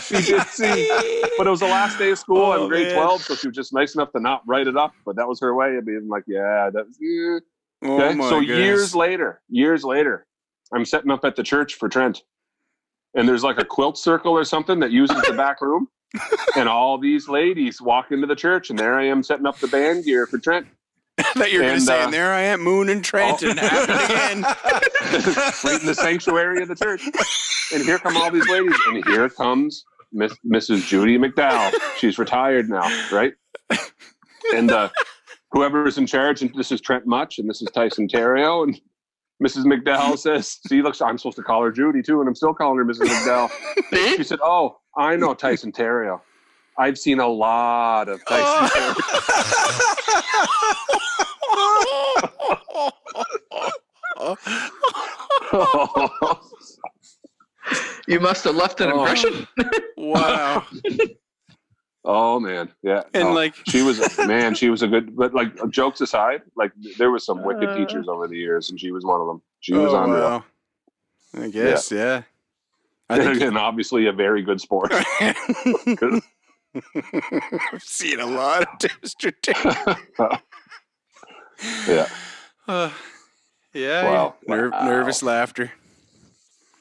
she did see, but it was the last day of school. I'm grade 12, so she was just nice enough to not write it up. But that was her way of being like, yeah, that's okay. So years later, I'm setting up at the church for Trent, and there's like a quilt circle or something that uses the back room, and all these ladies walk into the church, and there I am setting up the band gear for Trent. That you're going to say, and there I am, Moon and Trent, and happened again. Right in the sanctuary of the church. And here come all these ladies, and here comes Mrs. Judy McDowell. She's retired now, right? And whoever is in charge, and this is Trent Much, and this is Tyson Theriault, and Mrs. McDowell says, see, look, I'm supposed to call her Judy, too, and I'm still calling her Mrs. McDowell. She said, oh, I know Tyson Theriault. I've seen a lot of Tyson Theriault. You must have left an impression. Wow. Oh man, yeah. And she was a good. But like jokes aside, like there was some wicked teachers over the years, and she was one of them. She was unreal. Wow. I guess, yeah. And obviously a very good sport. I've seen a lot of demonstrations. Yeah. Yeah. Wow. Nervous laughter.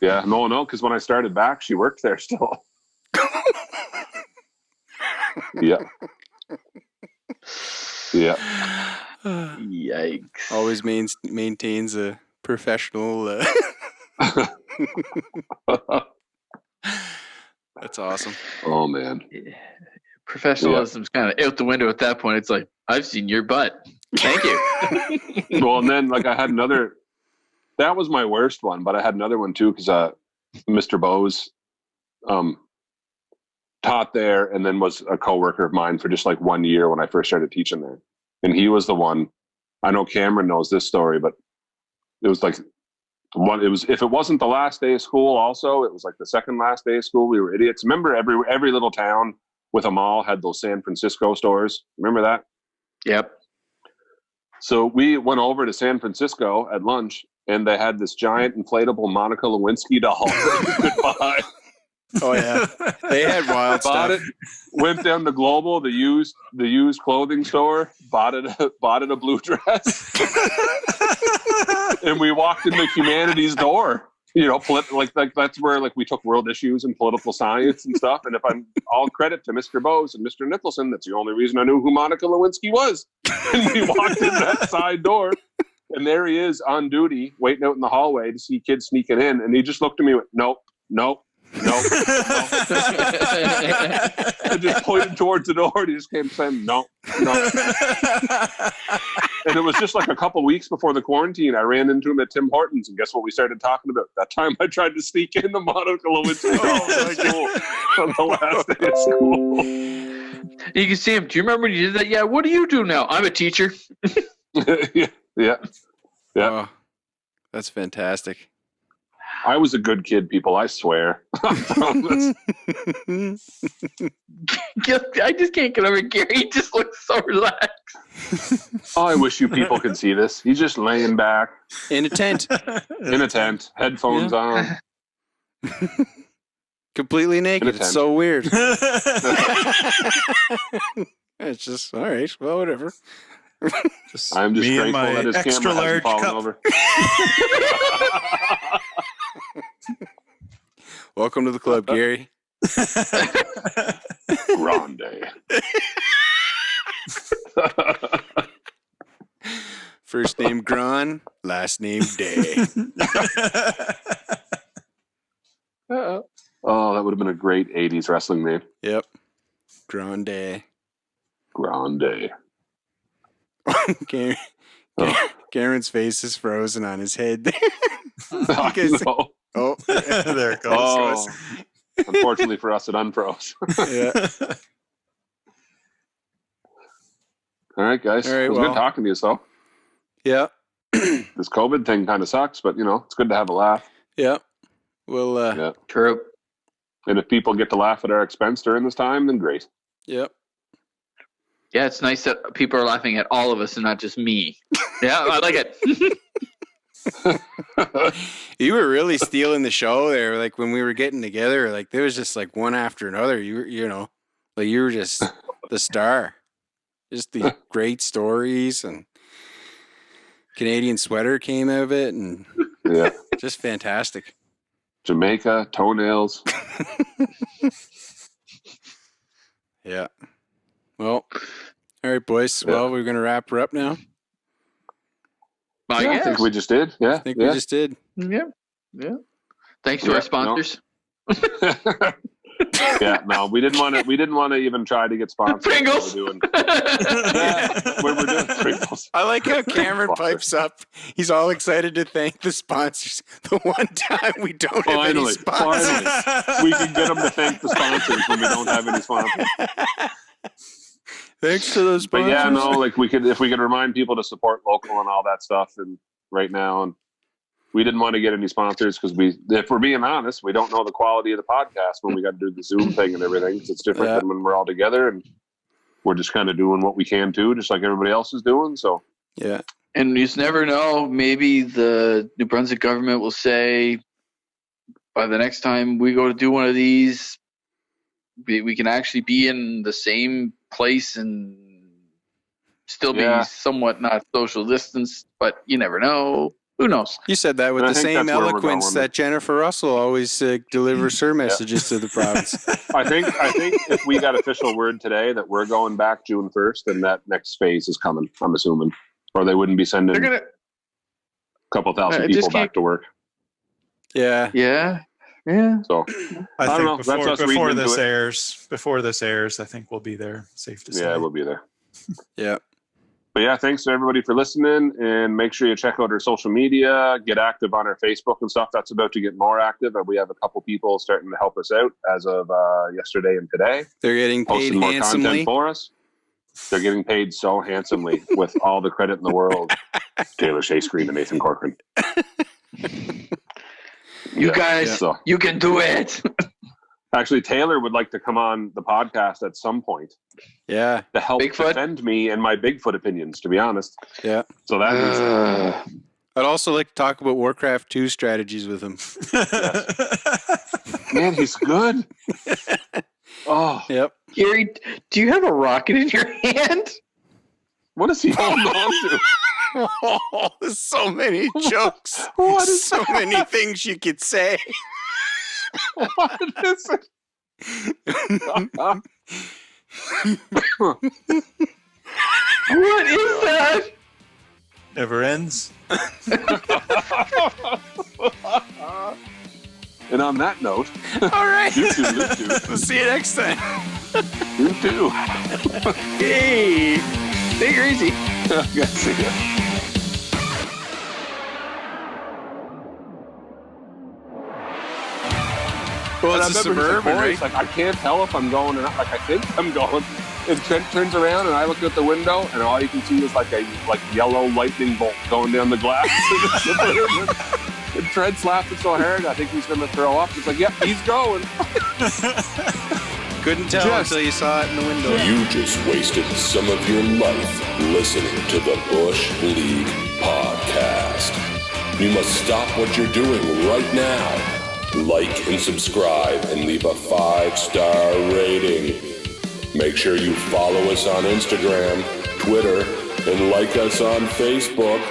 Yeah. No, because when I started back, she worked there still. Yeah. Yeah. Yikes. Always maintains a professional. That's awesome. Oh man. Professionalism's kind of out the window at that point. It's like, I've seen your butt. Thank you. Well, and then like I had another. That was my worst one, but I had another one too because Mr. Bose taught there and then was a coworker of mine for just like 1 year when I first started teaching there. And he was the one. I know Cameron knows this story, but it was like if it wasn't the last day of school also, it was like the second last day of school. We were idiots. Remember every little town with a mall had those San Francisco stores? Remember that? Yep. So we went over to San Francisco at lunch, and they had this giant inflatable Monica Lewinsky doll that you could buy. Oh yeah, they had wild bought stuff. It, went down to Global, the used clothing store, bought it a blue dress, and we walked in the humanities door. You know, like that's where like we took world issues and political science and stuff. And if I'm all credit to Mr. Bose and Mr. Nicholson, that's the only reason I knew who Monica Lewinsky was. And we walked in that side door, and there he is on duty, waiting out in the hallway to see kids sneaking in. And he just looked at me and went, nope. I just pointed towards the door, and he just came saying, no. And it was just like a couple weeks before the quarantine. I ran into him at Tim Hortons, and guess what we started talking about? That time I tried to sneak in the Monica Lewinsky on the last day of school. You can see him. Do you remember when you did that? Yeah, what do you do now? I'm a teacher. Yeah. Oh, that's fantastic. I was a good kid, people. I swear. I just can't get over Gary. He just looks so relaxed. Oh, I wish you people could see this. He's just laying back. In a tent. Headphones on. completely naked. It's so weird. It's just all right. Well, whatever. I'm just me grateful and my that his extra camera large hasn't fallen cup. over. Welcome to the club, Gary. Grande. First name Gron, last name Day. Oh, that would have been a great 80s wrestling name. Yep. Grande. Grande. Cameron's face is frozen on his head. No. Oh, there it goes. Oh, unfortunately for us, it unfroze. Yeah. All right, guys. All right, it was good talking to you, so. Yeah. This COVID thing kind of sucks, but, it's good to have a laugh. Yeah. Well, yeah. True. And if people get to laugh at our expense during this time, then great. Yep. Yeah, it's nice that people are laughing at all of us and not just me. Yeah, I like it. You were really stealing the show there. Like when we were getting together, like there was just like one after another. You were just the star. Just the great stories, and Canadian sweater came out of it, and yeah, just fantastic. Jamaica, toenails. Yeah. Well, all right, boys. Yeah. Well, we're going to wrap her up now. I think we just did. Yeah. I think we just did. Yeah. Yeah. Thanks to our sponsors. No. Yeah, no, we didn't want to even try to get sponsored. Pringles. We were doing Pringles. I like how Cameron pipes up. He's all excited to thank the sponsors. The one time we don't have any sponsors. Finally, we can get them to thank the sponsors when we don't have any sponsors. Thanks to those sponsors. But yeah, no, like if we could remind people to support local and all that stuff, and right now, and we didn't want to get any sponsors because if we're being honest, we don't know the quality of the podcast when we got to do the Zoom thing and everything. It's different than when we're all together, and we're just kind of doing what we can too, just like everybody else is doing. So yeah, and you just never know. Maybe the New Brunswick government will say, by the next time we go to do one of these, we can actually be in the same place and still be somewhat not social distance. But you never know. Who knows? You said that with the same eloquence that Jennifer Russell always delivers her messages to the province. I think if we got official word today that we're going back June 1st, then that next phase is coming, I'm assuming. Or they wouldn't be sending a couple thousand people back to work. Yeah. Yeah. Yeah. So I think before this airs, I think we'll be there. Safe to say. Yeah, we'll be there. Yeah. But yeah, thanks to everybody for listening, and make sure you check out our social media, get active on our Facebook and stuff. That's about to get more active, and we have a couple people starting to help us out as of yesterday and today. They're getting paid more handsomely content for us. They're getting paid so handsomely with all the credit in the world. Taylor Shea Screen and Nathan Corcoran. You guys, you can do it. Actually, Taylor would like to come on the podcast at some point. Yeah. To help defend me and my Bigfoot opinions, to be honest. Yeah. So that means I'd also like to talk about Warcraft 2 strategies with him. Man, he's good. Oh. Yep. Gary, do you have a rocket in your hand? What is he holding on to? Oh, there's so many jokes. So many things you could say. What is it? What is that? Never ends. And on that note, all right. You too. We'll see you next time. You too. Hey, take it easy. Yeah, see ya. Well, it's a Suburban, right? Like, I can't tell if I'm going or not. Like, I think I'm going. And Trent turns around, and I look out the window, and all you can see is like a yellow lightning bolt going down the glass. And Trent's laughing so hard, I think he's going to throw up. It's like, yep, he's going. Couldn't tell until you saw it in the window. You just wasted some of your life listening to the Bush League podcast. You must stop what you're doing right now like and subscribe, and leave a 5-star rating. Make sure you follow us on Instagram, Twitter, and like us on Facebook.